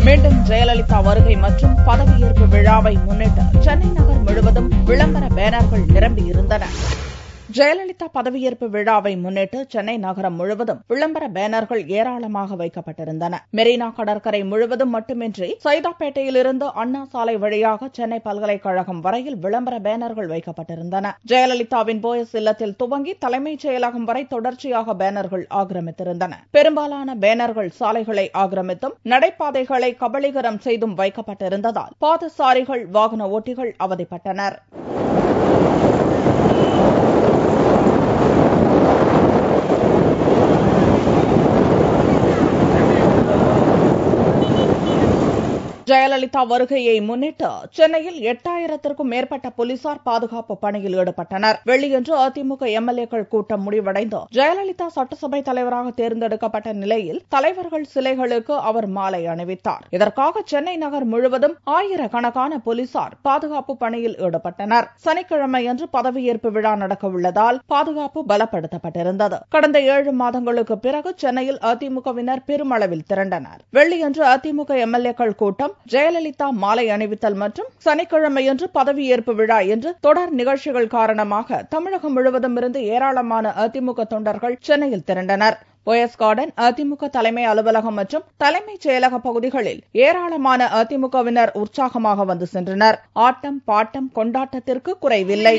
மீண்டும் ஜெயலலிதா வருகை மற்றும் பதவியேற்பு விழாவை முன்னிட்டு சென்னை நகர் முழுவதும் விளம்பர பேனர்கள் நிரம்பியிருந்தன. ஜெயலலிதா பதவியேற்பு விழாவை முன்னிட்டு சென்னை நகரம் முழுவதும் விளம்பர பேனர்கள் ஏராளமாக வைக்கப்பட்டிருந்தன. மெரினா கடற்கரை முழுவதும் மட்டுமின்றி சைதாப்பேட்டையிலிருந்து அண்ணா சாலை வழியாக சென்னை பல்கலைக்கழகம் வரையில் விளம்பர பேனர்கள் வைக்கப்பட்டிருந்தன. ஜெயலலிதாவின் போயஸ் இல்லத்தில் துவங்கி தலைமைச் செயலகம் வரை தொடர்ச்சியாக பேனர்கள் ஆக்கிரமித்திருந்தன. பெரும்பாலான பேனர்கள் சாலைகளை ஆக்கிரமித்தும் நடைபாதைகளை கபளீகரம் செய்தும் வைக்கப்பட்டிருந்ததால் பாதசாரிகள் வாகன ஓட்டிகள் அவதிப்பட்டனர். ஜெயலலிதா வருகையை முன்னிட்டு சென்னையில் 8000க்கும் மேற்பட்ட போலீசார் பாதுகாப்பு பணியில் ஈடுபட்டனர். வெள்ளியன்று அதிமுக எம்எல்ஏக்கள் கூட்டம் முடிவடைந்து ஜெயலலிதா சட்டசபை தலைவராக தேர்ந்தெடுக்கப்பட்ட நிலையில் தலைவர்கள் சிலைகளுக்கு அவர் மாலை அணிவித்தார். இதற்காக சென்னை நகர் முழுவதும் ஆயிரக்கணக்கான போலீசார் பாதுகாப்பு பணியில் ஈடுபட்டனர். சனிக்கிழமையன்று பதவியேற்பு விழா நடக்கவுள்ளதால் பாதுகாப்பு பலப்படுத்தப்பட்டிருந்தது. கடந்த 7 மாதங்களுக்கு பிறகு சென்னையில் அதிமுகவினர் பெருமளவில் திரண்டனர். வெள்ளியன்று அதிமுக எம்எல்ஏக்கள் கூட்டம், ஜெயலலிதா மாலை அணிவித்தல் மற்றும் சனிக்கிழமையன்று பதவியேற்பு விழா என்று தொடர் நிகழ்ச்சிகள் காரணமாக தமிழகம் முழுவதும் இருந்து ஏராளமான அதிமுக தொண்டர்கள் சென்னையில் திரண்டனர். போயஸ் கார்டன், அதிமுக தலைமை அலுவலகம் மற்றும் தலைமைச் செயலக பகுதிகளில் ஏராளமான அதிமுகவினர் உற்சாகமாக வந்து சென்றனர். ஆட்டம் பாட்டம் கொண்டாட்டத்திற்கு குறைவில்லை.